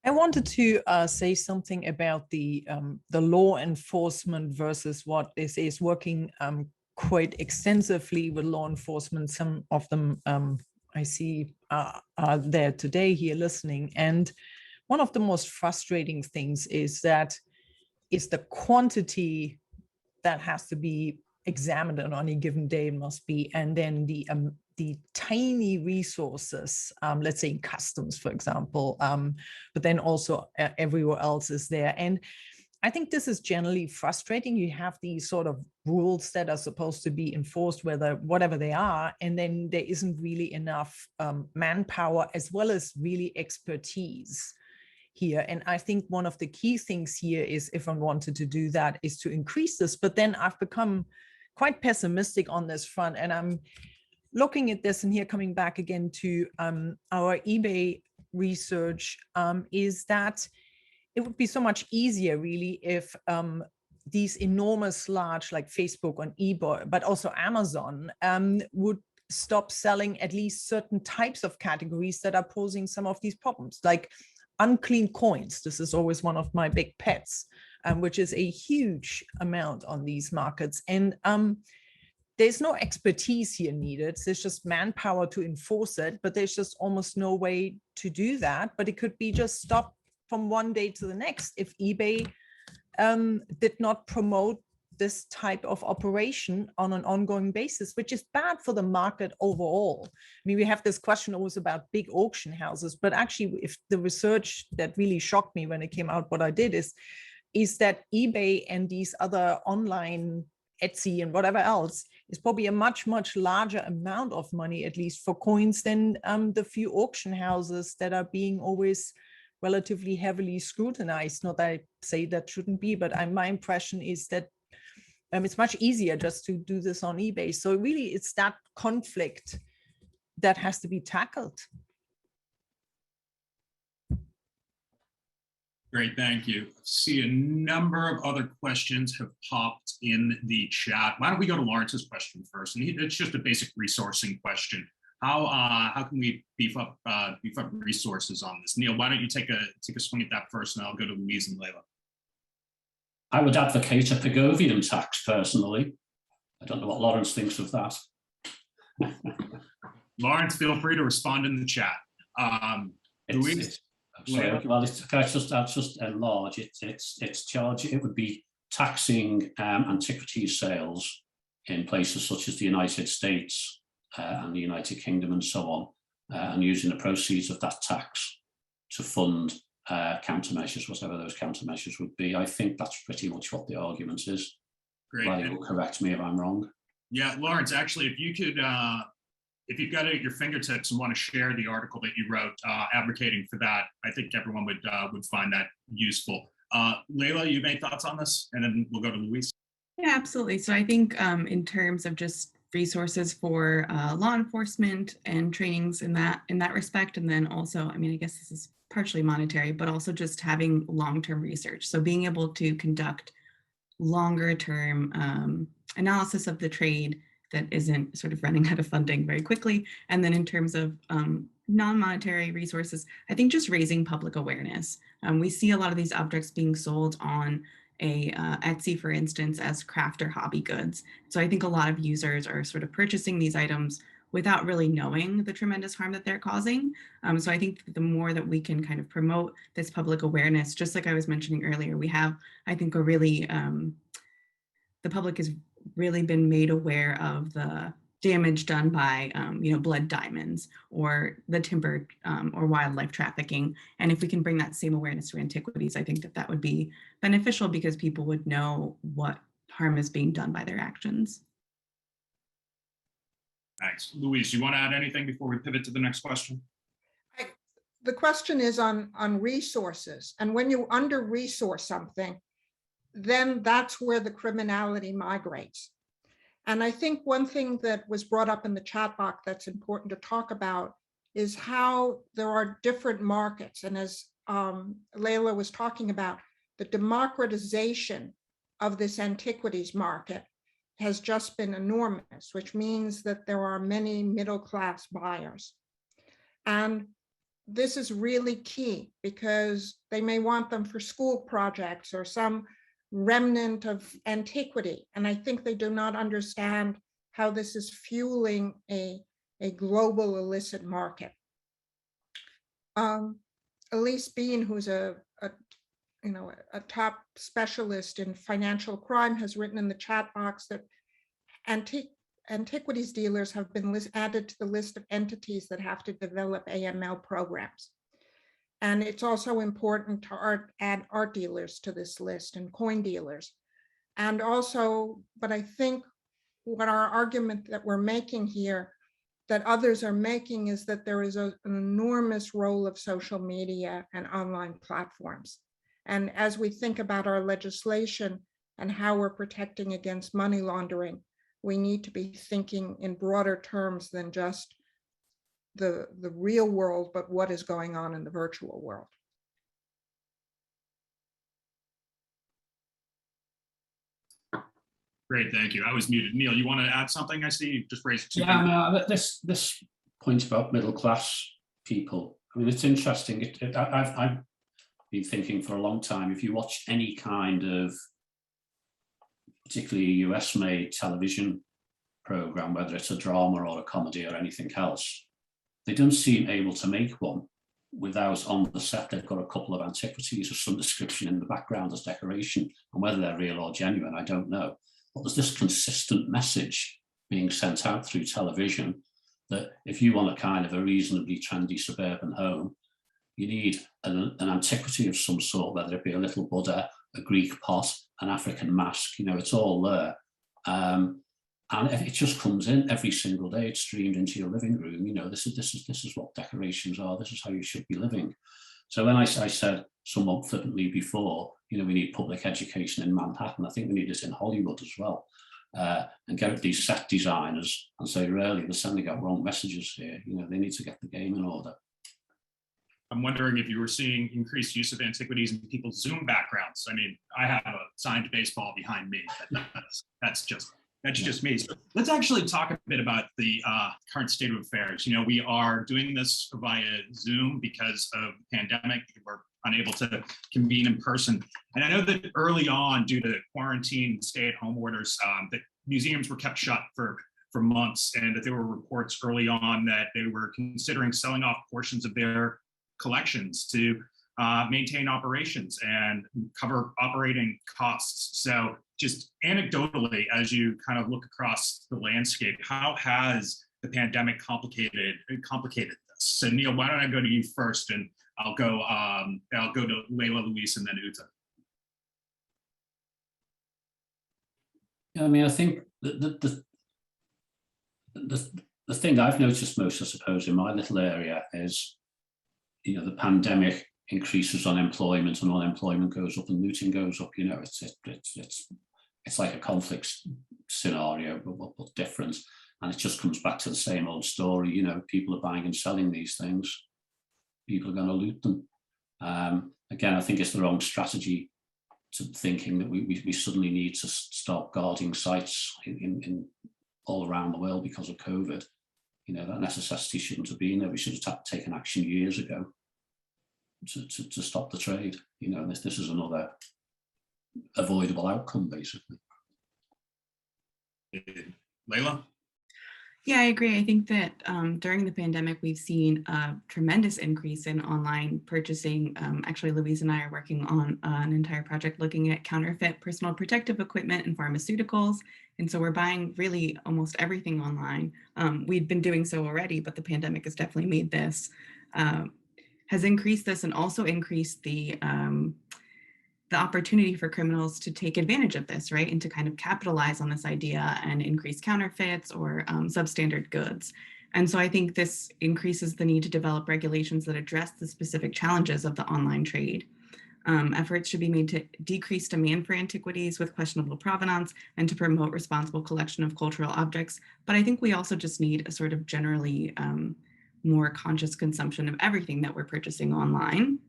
I wanted to say something about the law enforcement versus what is working quite extensively with law enforcement. Some of them I see are there today here listening. And one of the most frustrating things is that it's the quantity that has to be examined on any given day, it must be, and then the tiny resources, let's say in customs, for example, but then also everywhere else is there. And I think this is generally frustrating. You have these sort of rules that are supposed to be enforced, whatever they are, and then there isn't really enough manpower as well as really expertise here. And I think one of the key things here is, if I wanted to do that, is to increase this. But then I've become quite pessimistic on this front, and I'm looking at this, and here coming back again to our eBay research, is that it would be so much easier really if these enormous large like Facebook and eBay, but also Amazon would stop selling at least certain types of categories that are posing some of these problems, like unclean coins. This is always one of my big pets, which is a huge amount on these markets. And there's no expertise here needed. There's just manpower to enforce it, but there's just almost no way to do that. But it could be just stopped from one day to the next if eBay did not promote this type of operation on an ongoing basis, which is bad for the market overall. I mean, we have this question always about big auction houses, but actually, if the research that really shocked me when it came out, what I did is that eBay and these other online Etsy and whatever else is probably a much, much larger amount of money, at least for coins, than the few auction houses that are being always relatively heavily scrutinized. Not that I say that shouldn't be, but my impression is that it's much easier just to do this on eBay. So really, it's that conflict that has to be tackled. Great, thank you. I see a number of other questions have popped in the chat. Why don't we go to Lawrence's question first? And it's just a basic resourcing question. How can we beef up resources on this? Neil, why don't you take a swing at that first, and I'll go to Louise and Layla. I would advocate a Pigovian tax personally. I don't know what Lawrence thinks of that. Lawrence, feel free to respond in the chat. Louise? Sorry, well, can I just enlarge it? It's charge. It would be taxing antiquities sales in places such as the United States and the United Kingdom and so on, and using the proceeds of that tax to fund countermeasures, whatever those countermeasures would be. I think that's pretty much what the argument is. Great. Riley will correct me if I'm wrong. Yeah, Lawrence, actually, if you could, if you've got it at your fingertips and want to share the article that you wrote advocating for that, I think everyone would find that useful. Layla, you have any thoughts on this? And then we'll go to Louise. Yeah, absolutely. So I think in terms of just resources for law enforcement and trainings in that respect, and then also, I mean, I guess this is partially monetary, but also just having long-term research. So being able to conduct longer-term analysis of the trade that isn't sort of running out of funding very quickly. And then in terms of non-monetary resources, I think just raising public awareness. We see a lot of these objects being sold on a Etsy, for instance, as craft or hobby goods. So I think a lot of users are sort of purchasing these items without really knowing the tremendous harm that they're causing. So I think the more that we can kind of promote this public awareness, just like I was mentioning earlier, we have, I think, a really, the public has really been made aware of the damage done by, blood diamonds or the timber or wildlife trafficking. And if we can bring that same awareness to antiquities, I think that would be beneficial because people would know what harm is being done by their actions. Thanks. Louise, you want to add anything before we pivot to the next question? The question is on resources. And when you under-resource something, then that's where the criminality migrates. And I think one thing that was brought up in the chat box that's important to talk about is how there are different markets. And as Layla was talking about, the democratization of this antiquities market has just been enormous, which means that there are many middle-class buyers. And this is really key because they may want them for school projects or some remnant of antiquity. And I think they do not understand how this is fueling a global illicit market. Elise Bean, who's a top specialist in financial crime, has written in the chat box that antiquities dealers have been added to the list of entities that have to develop AML programs. And it's also important to add art dealers to this list and coin dealers. And also, but I think what our argument that we're making here, that others are making, is that there is an enormous role of social media and online platforms. And as we think about our legislation and how we're protecting against money laundering, we need to be thinking in broader terms than just the real world, but what is going on in the virtual world. Great, thank you. I was muted. Neil, you want to add something? I see you just raised two. Yeah, no, this point about middle class people, I mean, it's interesting. I've been thinking for a long time, if you watch any kind of particularly US-made television program, whether it's a drama or a comedy or anything else, they don't seem able to make one without on the set they've got a couple of antiquities or some description in the background as decoration, and whether they're real or genuine, I don't know. But there's this consistent message being sent out through television that if you want a kind of a reasonably trendy suburban home, you need an antiquity of some sort, whether it be a little Buddha, a Greek pot, an African mask, you know, it's all there. And it just comes in every single day. It's streamed into your living room. You know, this is what decorations are. This is how you should be living. So when I said somewhat flippantly before, you know, we need public education in Manhattan, I think we need it in Hollywood as well. And get at these set designers and say, really, they're sending out wrong messages here. You know, they need to get the game in order. I'm wondering if you were seeing increased use of antiquities in people's Zoom backgrounds. I mean, I have a signed baseball behind me. That's just me. So let's actually talk a bit about the current state of affairs. You know, we are doing this via Zoom because of the pandemic. We're unable to convene in person. And I know that early on, due to quarantine, stay-at-home orders, that museums were kept shut for months, and that there were reports early on that they were considering selling off portions of their collections to maintain operations and cover operating costs. So just anecdotally, as you kind of look across the landscape, how has the pandemic complicated this? So Neil, why don't I go to you first, and I'll go to Leila, Luis, and then Uta. Yeah, I mean, I think the thing I've noticed most, I suppose, in my little area is, you know, the pandemic increases unemployment, and unemployment goes up and looting goes up. You know, it's like a conflict scenario, but different. And it just comes back to the same old story. You know, people are buying and selling these things. People are going to loot them. Again, I think it's the wrong strategy to thinking that we suddenly need to start guarding sites in all around the world because of COVID. You know, that necessity shouldn't have been there. We should have taken action years ago to stop the trade. You know, this is another avoidable outcome, basically. Leila? Yeah, I agree. I think that during the pandemic, we've seen a tremendous increase in online purchasing. Actually, Louise and I are working on an entire project looking at counterfeit personal protective equipment and pharmaceuticals. And so we're buying really almost everything online. We've been doing so already, but the pandemic has definitely made this, has increased this, and also increased the opportunity for criminals to take advantage of this, right? And to kind of capitalize on this idea and increase counterfeits or substandard goods. And so I think this increases the need to develop regulations that address the specific challenges of the online trade. Efforts should be made to decrease demand for antiquities with questionable provenance and to promote responsible collection of cultural objects. But I think we also just need a sort of generally more conscious consumption of everything that we're purchasing online.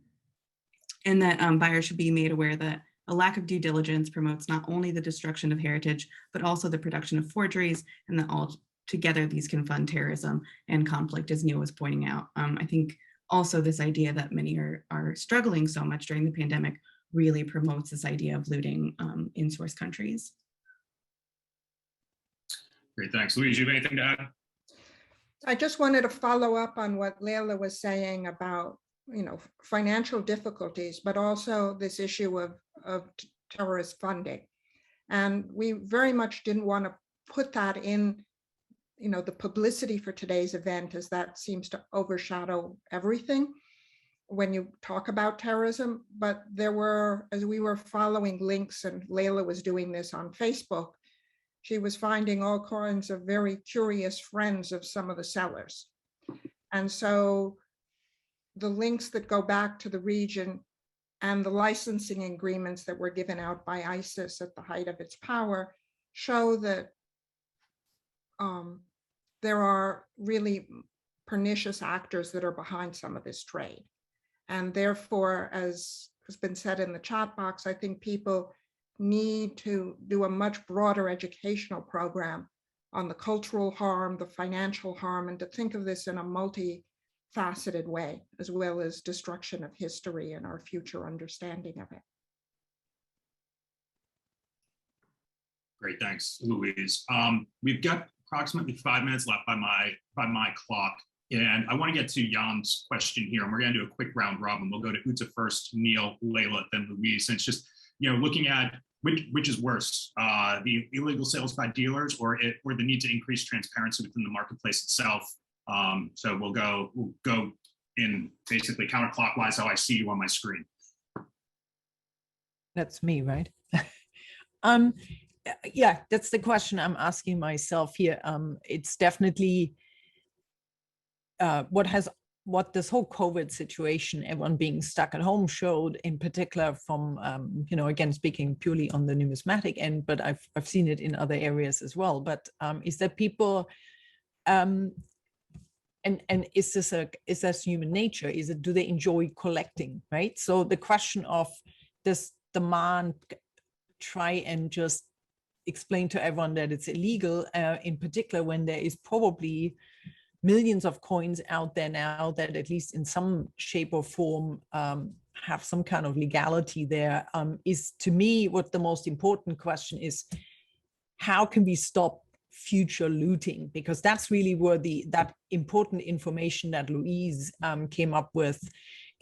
And that buyers should be made aware that a lack of due diligence promotes not only the destruction of heritage, but also the production of forgeries, and that all together these can fund terrorism and conflict, as Neil was pointing out. I think also this idea that many are struggling so much during the pandemic really promotes this idea of looting in source countries. Great, thanks. Louise, you have anything to add? I just wanted to follow up on what Leila was saying about, you know, financial difficulties, but also this issue of terrorist funding. And we very much didn't want to put that in, you know, the publicity for today's event, as that seems to overshadow everything when you talk about terrorism. But there were, as we were following links, and Leila was doing this on Facebook, she was finding all kinds of very curious friends of some of the sellers. And so the links that go back to the region and the licensing agreements that were given out by ISIS at the height of its power show that there are really pernicious actors that are behind some of this trade. And therefore, as has been said in the chat box, I think people need to do a much broader educational program on the cultural harm, the financial harm, and to think of this in a multifaceted way, as well as destruction of history and our future understanding of it. Great, thanks, Louise. We've got approximately 5 minutes left by my clock, and I want to get to Jan's question here, and we're going to do a quick round robin. We'll go to Ute first, Neil, Layla, then Louise. And it's just, looking at which is worse, the illegal sales by dealers or the need to increase transparency within the marketplace itself. So we'll go in basically counterclockwise how I see you on my screen. That's me, right? Yeah, that's the question I'm asking myself here. It's definitely what this whole COVID situation, everyone being stuck at home, showed, in particular from again, speaking purely on the numismatic end, but I've seen it in other areas as well. But is that people and is this human nature? Do they enjoy collecting, right? So the question of this demand, try and just explain to everyone that it's illegal, in particular when there is probably millions of coins out there now that at least in some shape or form have some kind of legality there, is to me what the most important question is: how can we stop future looting? Because that's really where that important information that Louise came up with.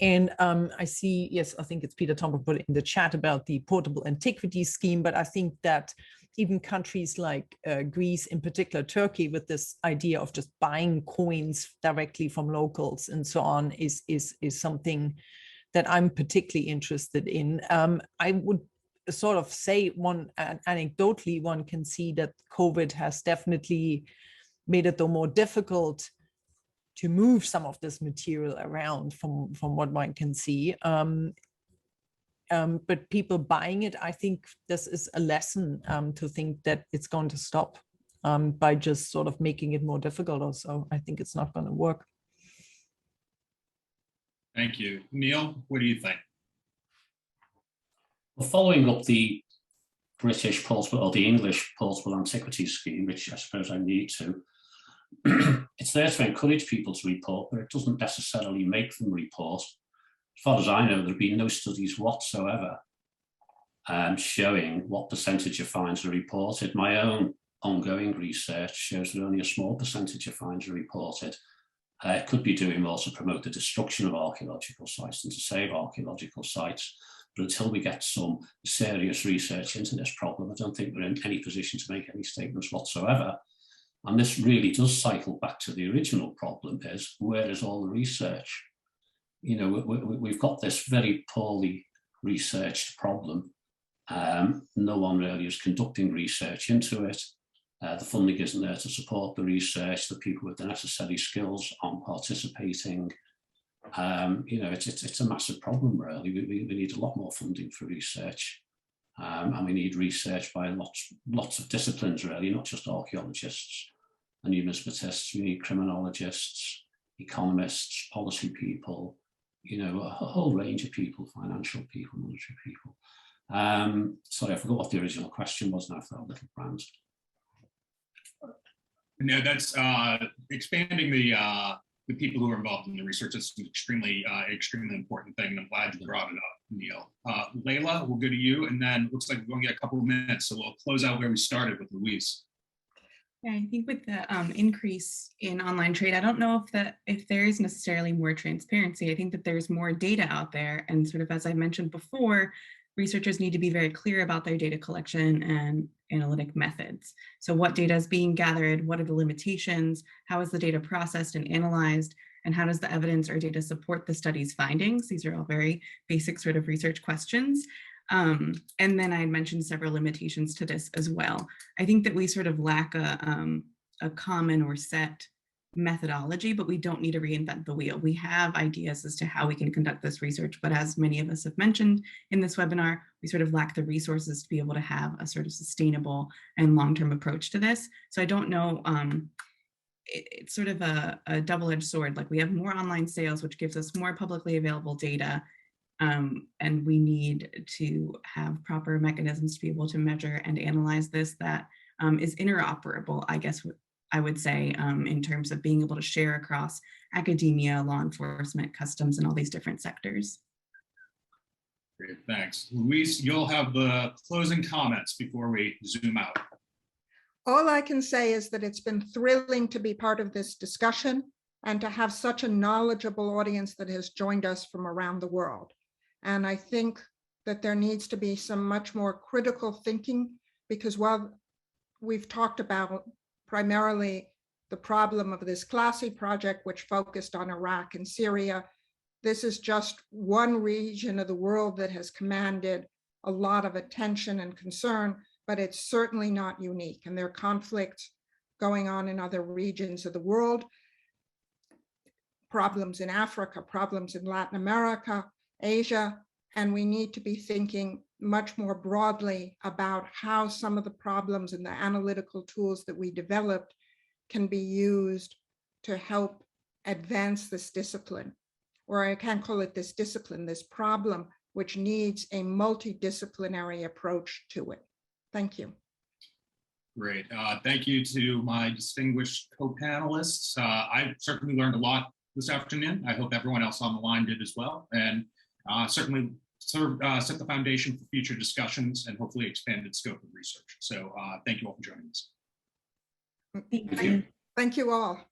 And I see, yes, I think it's Peter Thompson put it in the chat about the portable antiquity scheme, but I think that even countries like Greece, in particular Turkey, with this idea of just buying coins directly from locals and so on, is something that I'm particularly interested in. I would sort of say anecdotally, one can see that COVID has definitely made it though more difficult to move some of this material around from what one can see. But people buying it, I think this is a lesson to think that it's going to stop by just sort of making it more difficult also. I think it's not going to work. Thank you. Neil, what do you think? Well, following up the British portable or the English portable antiquities scheme, which I suppose I need to, it's there to encourage people to report, but it doesn't necessarily make them report. As far as I know, there have been no studies whatsoever showing what percentage of fines are reported. My own ongoing research shows that only a small percentage of fines are reported. It could be doing more to promote the destruction of archaeological sites than to save archaeological sites. But until we get some serious research into this problem, I don't think we're in any position to make any statements whatsoever. And this really does cycle back to the original problem: is where is all the research? We've got this very poorly researched problem. No one really is conducting research into it. The funding isn't there to support the research. The people with the necessary skills aren't participating. It's a massive problem, really. We need a lot more funding for research. And we need research by lots of disciplines, really, not just archaeologists and numismatists. We need criminologists, economists, policy people, a whole range of people, financial people, monetary people. Sorry, I forgot what the original question was now for that little brand. No, that's expanding the people who are involved in the research. It's an extremely important thing, and I'm glad you brought it up, Neil. Layla, we'll go to you, and then it looks like we're going to get a couple of minutes, so we'll close out where we started with Louise. Yeah, I think with the increase in online trade, I don't know if there is necessarily more transparency. I think that there's more data out there, and sort of as I mentioned before, researchers need to be very clear about their data collection and analytic methods. So what data is being gathered, what are the limitations, how is the data processed and analyzed, and how does the evidence or data support the study's findings? These are all very basic sort of research questions. And then I mentioned several limitations to this as well. I think that we sort of lack a common or set methodology, but we don't need to reinvent the wheel. We have ideas as to how we can conduct this research, but as many of us have mentioned in this webinar, we sort of lack the resources to be able to have a sort of sustainable and long-term approach to this. So I don't know, it's sort of a double-edged sword. Like, we have more online sales, which gives us more publicly available data, and we need to have proper mechanisms to be able to measure and analyze this that is interoperable, I guess I would say, in terms of being able to share across academia, law enforcement, customs, and all these different sectors. Great, thanks. Luis, you'll have the closing comments before we zoom out. All I can say is that it's been thrilling to be part of this discussion and to have such a knowledgeable audience that has joined us from around the world. And I think that there needs to be some much more critical thinking, because while we've talked about primarily the problem of this Classy project, which focused on Iraq and Syria, this is just one region of the world that has commanded a lot of attention and concern, but it's certainly not unique. And there are conflicts going on in other regions of the world, problems in Africa, problems in Latin America, Asia, and we need to be thinking much more broadly about how some of the problems and the analytical tools that we developed can be used to help advance this discipline, or I can't call it this discipline, this problem, which needs a multidisciplinary approach to it. Thank you. Great. Thank you to my distinguished co-panelists. I certainly learned a lot this afternoon. I hope everyone else on the line did as well. And certainly set the foundation for future discussions and hopefully expanded scope of research. So thank you all for joining us. Thank you. Thank you all.